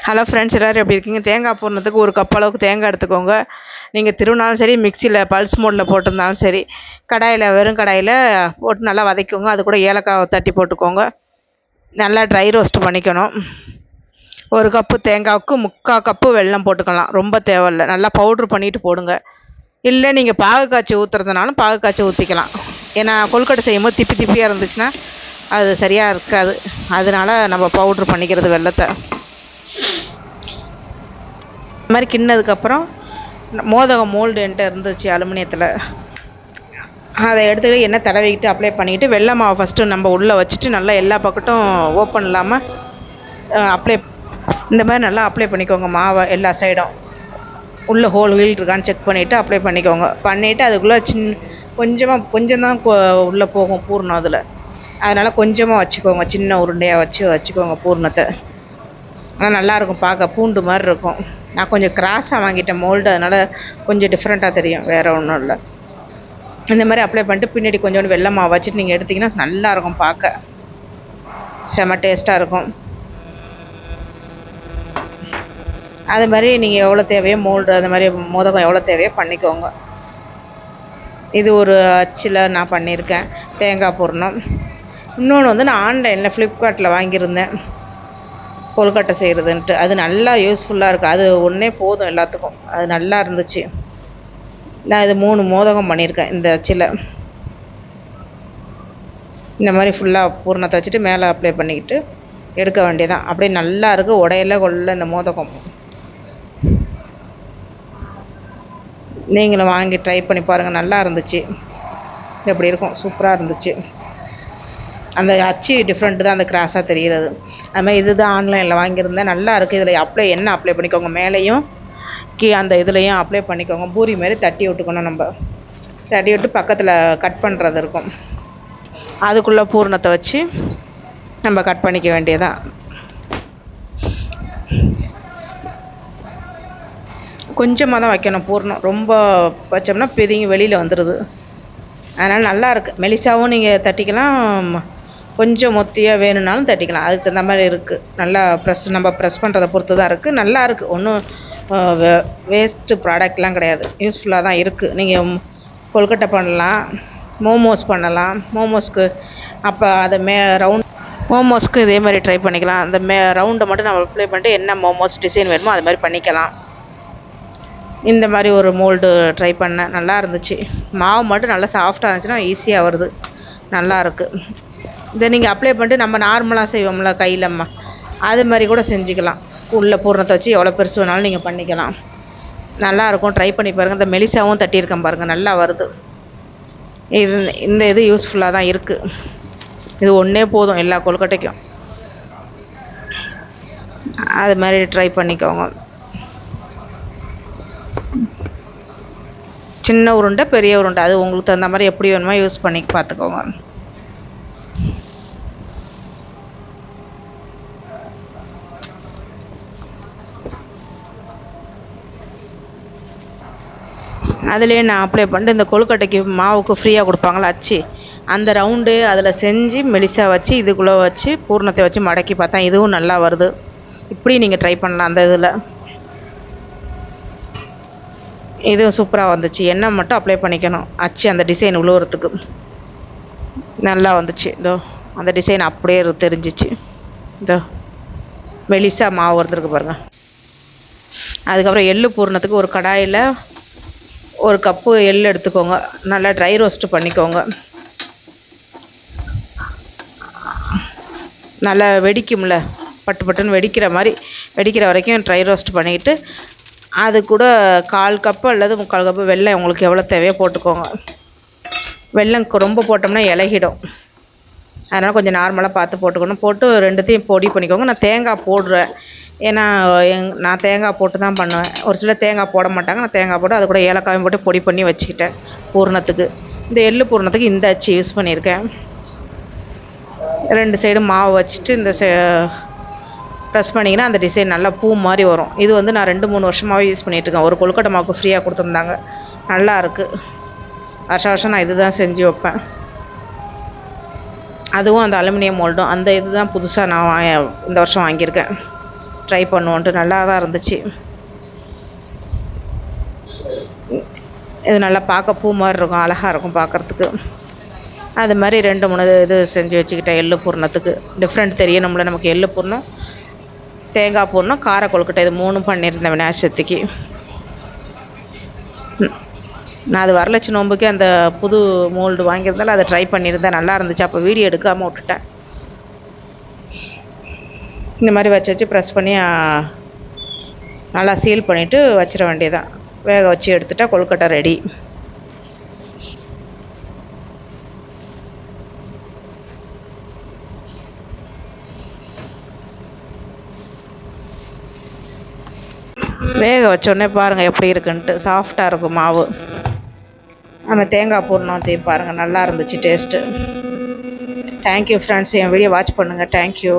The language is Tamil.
ஹலோ ஃப்ரெண்ட்ஸ், எல்லோரும் எப்படி இருக்கீங்க? தேங்காய் போடுறதுக்கு ஒரு கப் அளவுக்கு தேங்காய் எடுத்துக்கோங்க. நீங்கள் திருவினாலும் சரி, மிக்சியில் பல்ஸ் மோடில் போட்டிருந்தாலும் சரி, கடாயில் வெறும் கடாயில் போட்டு நல்லா வதக்கிக்கோங்க. அது கூட ஏலக்காய் தட்டி போட்டுக்கோங்க. நல்லா ட்ரை ரோஸ்ட் பண்ணிக்கணும். ஒரு கப்பு தேங்காய்க்கு 3/4 கப்பு வெல்லம் போட்டுக்கலாம். ரொம்ப தேவையில்லை, நல்லா பவுட்ரு பண்ணிவிட்டு போடுங்க. இல்லை நீங்கள் பாகு காய்ச்சி ஊற்றுறதுனாலும் பாகு காய்ச்சி ஊற்றிக்கலாம். ஏன்னா கொழுக்கட்டை செய்யும்போது திப்பி திப்பியாக இருந்துச்சுன்னா அது சரியாக இருக்காது. அதனால் நம்ம பவுட்ரு பண்ணிக்கிறது வெல்லத்தை. இந்த மாதிரி கிண்ணதுக்கப்புறம் மோதகம் மோல்டு என்கிட்ட இருந்துச்சு அலுமினியத்தில். அதை எடுத்துக்கிட்டு எண்ணெய் தடவிக்கிட்டு அப்ளை பண்ணிக்கிட்டு வெள்ளை மாவை ஃபஸ்ட்டு நம்ம உள்ளே வச்சுட்டு நல்லா எல்லா பக்கட்டும் ஓப்பன் இல்லாமல் அப்ளை இந்த மாதிரி நல்லா அப்ளை பண்ணிக்கோங்க. மாவை எல்லா சைடும் உள்ளே ஹோல் வீல் இருக்கான்னு செக் பண்ணிவிட்டு அப்ளை பண்ணிக்கோங்க. பண்ணிவிட்டு அதுக்குள்ளே கொஞ்சம் தான் உள்ளே போகும் பூர்ணம் அதில். அதனால் கொஞ்சமாக வச்சுக்கோங்க, சின்ன உருண்டையாக வச்சுக்கோங்க பூர்ணத்தை. ஆனால் நல்லாயிருக்கும், பார்க்க பூண்டு மாதிரி இருக்கும். நான் கொஞ்சம் கிராஸாக வாங்கிட்டேன் மோல்டு, அதனால் கொஞ்சம் டிஃப்ரெண்ட்டாக தெரியும், வேறு ஒன்றும் இல்லை. இந்த மாதிரி அப்ளை பண்ணிட்டு பின்னாடி கொஞ்சோண்டு வெள்ளை மாவு வச்சுட்டு நீங்கள் எடுத்திங்கன்னா நல்லாயிருக்கும், பார்க்க செம டேஸ்ட்டாக இருக்கும். அது மாதிரி நீங்கள் எவ்வளோ தேவையோ மோல்டு, அந்த மாதிரி மோதகம் எவ்வளோ தேவையோ பண்ணிக்கோங்க. இது ஒரு அச்சில் நான் பண்ணியிருக்கேன் தேங்காய் பூரணம். இன்னொன்று வந்து நான் ஆன்லைனில் ஃப்ளிப்கார்ட்டில் வாங்கியிருந்தேன் கொழுக்கட்டை செய்கிறதுன்ட்டு. அது நல்லா யூஸ்ஃபுல்லாக இருக்குது. அது ஒன்றே போதும் எல்லாத்துக்கும். அது நல்லா இருந்துச்சு. நான் இது 3 மோதகம் பண்ணியிருக்கேன் இந்த அச்சில். இந்த மாதிரி ஃபுல்லாக பூரணத்தை வச்சுட்டு மேலே அப்ளை பண்ணிக்கிட்டு எடுக்க வேண்டியதான். அப்படியே நல்லா இருக்குது, உடையில கொள்ள இந்த மோதகம். நீங்களும் வாங்கி ட்ரை பண்ணி பாருங்கள், நல்லா இருந்துச்சு. எப்படி இருக்கும், சூப்பராக இருந்துச்சு. அந்த அச்சு டிஃப்ரெண்ட்டு தான், அந்த கிராஸாக தெரிகிறது. அதுமாதிரி இது தான் ஆன்லைனில் வாங்கியிருந்தேன், நல்லா இருக்குது. இதில் எண்ணெய் அப்ளை பண்ணிக்கோங்க, மேலேயும் அந்த இதுலேயும் அப்ளை பண்ணிக்கோங்க. பூரி மாதிரி தட்டி விட்டுக்கணும். நம்ம தட்டி விட்டு பக்கத்தில் கட் பண்ணுறது இருக்கும், அதுக்குள்ளே பூரணத்தை வச்சு நம்ம கட் பண்ணிக்க வேண்டியதான். கொஞ்சமாக தான் வைக்கணும் பூரணம், ரொம்ப வச்சோம்னா பிதுங்கி வெளியில் வந்துடுது. அதனால் நல்லாயிருக்கு. மெலிசாவும் நீங்கள் தட்டிக்கலாம், கொஞ்சம் மொத்தியாக வேணும்னாலும் தட்டிக்கலாம். அதுக்கு தகுந்த மாதிரி இருக்குது. நல்லா நம்ம ப்ரெஸ் பண்ணுறதை பொறுத்து தான் இருக்குது. நல்லா இருக்குது, ஒன்றும் வேஸ்ட்டு ப்ராடக்ட்லாம் கிடையாது, யூஸ்ஃபுல்லாக தான் இருக்குது. நீங்கள் கொழுக்கட்டை பண்ணலாம், மோமோஸ் பண்ணலாம். மோமோஸ்க்கு அப்போ அதை ரவுண்ட் மோமோஸ்க்கு இதே மாதிரி ட்ரை பண்ணிக்கலாம். அந்த ரவுண்டை மட்டும் நம்ம அப்ளை பண்ணிட்டு என்ன மோமோஸ் டிசைன் வேணுமோ அது மாதிரி பண்ணிக்கலாம். இந்த மாதிரி ஒரு மோல்டு ட்ரை பண்ணேன், நல்லா இருந்துச்சு. மாவு மட்டும் நல்லா சாஃப்டாக இருந்துச்சுன்னா ஈஸியாக வருது, நல்லாயிருக்கு. இதை நீங்கள் அப்ளை பண்ணிட்டு நம்ம நார்மலாக செய்வோம்ல கையிலம்மா, அது மாதிரி கூட செஞ்சுக்கலாம். உள்ள பூரணத்தை வச்சு எவ்வளோ பெருசு வேணாலும் நீங்கள் பண்ணிக்கலாம். நல்லாயிருக்கும், ட்ரை பண்ணி பாருங்கள். இந்த மெலிசாவும் தட்டியிருக்கேன் பாருங்கள், நல்லா வருது. இந்த இது யூஸ்ஃபுல்லாக தான் இருக்குது. இது ஒன்றே போதும் எல்லா கொழுக்கட்டைக்கும். அது மாதிரி ட்ரை பண்ணிக்கோங்க. சின்ன உருண்டை பெரிய உருண்டை அது உங்களுக்கு தகுந்த மாதிரி எப்படி வேணுமோ யூஸ் பண்ணி பார்த்துக்கோங்க. அதுலேயே நான் அப்ளை பண்ணிட்டு இந்த கொழுக்கட்டைக்கு மாவுக்கு ஃப்ரீயாக கொடுப்பாங்களா அச்சு, அந்த ரவுண்டு அதில் செஞ்சு மெலிசாக வச்சு இதுக்குள்ளே வச்சு பூரணத்தை வச்சு மடக்கி பார்த்தா இதுவும் நல்லா வருது. இப்படி நீங்கள் ட்ரை பண்ணலாம். அந்த இதில் இதுவும் சூப்பராக வந்துச்சு. எண்ணெய் மட்டும் அப்ளை பண்ணிக்கணும், அச்சு அந்த டிசைன் உழுவுறதுக்கு. நல்லா வந்துச்சு. இதோ அந்த டிசைன் அப்படியே தெரிஞ்சிச்சு. இதோ மெலிசாக மாவு வறுத்துருக்கு பாருங்கள். அதுக்கப்புறம் எள்ளு பூரணத்துக்கு ஒரு கடாயில் 1 கப்பு எள் எடுத்துக்கோங்க. நல்லா ட்ரை ரோஸ்ட்டு பண்ணிக்கோங்க. நல்லா வெடிக்கும்ல, பட்டு பட்டுன்னு வெடிக்கிற வரைக்கும் ட்ரை ரோஸ்ட் பண்ணிக்கிட்டு அது கூட 1/4 கப்பு அல்லது 3/4 கப்பு வெல்லம் உங்களுக்கு எவ்வளோ தேவையோ போட்டுக்கோங்க. வெல்லம் ரொம்ப போட்டோம்னா இலகிடும், அதனால் கொஞ்சம் நார்மலாக பார்த்து போட்டுக்கணும். போட்டு ரெண்டுத்தையும் பொடி பண்ணிக்கோங்க. நான் தேங்காய் போடுறேன், ஏன்னா நான் தேங்காய் போட்டு தான் பண்ணுவேன். ஒரு சில தேங்காய் போட மாட்டாங்க, நான் தேங்காய் போட்டு அது கூட ஏலக்காயும் போட்டு பொடி பண்ணி வச்சுக்கிட்டேன் பூரணத்துக்கு. இந்த எள்ளு பூரணத்துக்கு இந்த அச்சு யூஸ் பண்ணியிருக்கேன். 2 சைடும் மாவு வச்சுட்டு இந்த ப்ரெஸ் பண்ணிங்கன்னா அந்த டிசைன் நல்லா பூ மாதிரி வரும். இது வந்து நான் 2-3 வருஷமாகவே யூஸ் பண்ணிகிட்ருக்கேன். ஒரு கொழுக்கட்டை மாவுக்கு ஃப்ரீயாக கொடுத்துருந்தாங்க, நல்லா இருக்குது. வருஷம் நான் இது தான் செஞ்சு வைப்பேன். அதுவும் அந்த அலுமினியம் மோல்டும் அந்த இது தான் புதுசாக நான் இந்த வருஷம் வாங்கியிருக்கேன். ட்ரை பண்ணுவோன்ட்டு. நல்லா தான் இருந்துச்சு. இது நல்லா பார்க்க பூ மாதிரி இருக்கும், அழகாக இருக்கும் பார்க்குறதுக்கு. அது மாதிரி 2 3 இது செஞ்சு வச்சுக்கிட்டேன் எள்ளு பூர்ணத்துக்கு. டிஃப்ரெண்ட் தெரியணும்ல நமக்கு. எள்ளு பூர்ணம், தேங்காய் பூர்ணம், கார கொழுக்கட்டை, இது 3ம் பண்ணியிருந்தேன் விநாயகர் சதுர்த்திக்கு. நான் அது வரலட்சுமி நோம்புக்கு அந்த புது மோல்டு வாங்கியிருந்தாலும் அதை ட்ரை பண்ணியிருந்தேன். நல்லா இருந்துச்சு. அப்போ வீடியோ எடுக்காமல் விட்டுட்டேன். இந்த மாதிரி வச்சு ப்ரெஸ் பண்ணி நல்லா சீல் பண்ணிவிட்டு வச்சிட வேண்டியதான். வேக வச்சு எடுத்துட்டா கொழுக்கட்டை ரெடி. வேக வச்சோடனே பாருங்கள் எப்படி இருக்குன்ட்டு. சாஃப்டாக இருக்கும் மாவு. நம்ம தேங்காய் பூர்ணத்தையும் பாருங்கள், நல்லா இருந்துச்சு டேஸ்ட்டு. Thank you friends. என் வீடியோ வாட்ச் பண்ணுங்கள். தேங்க்யூ.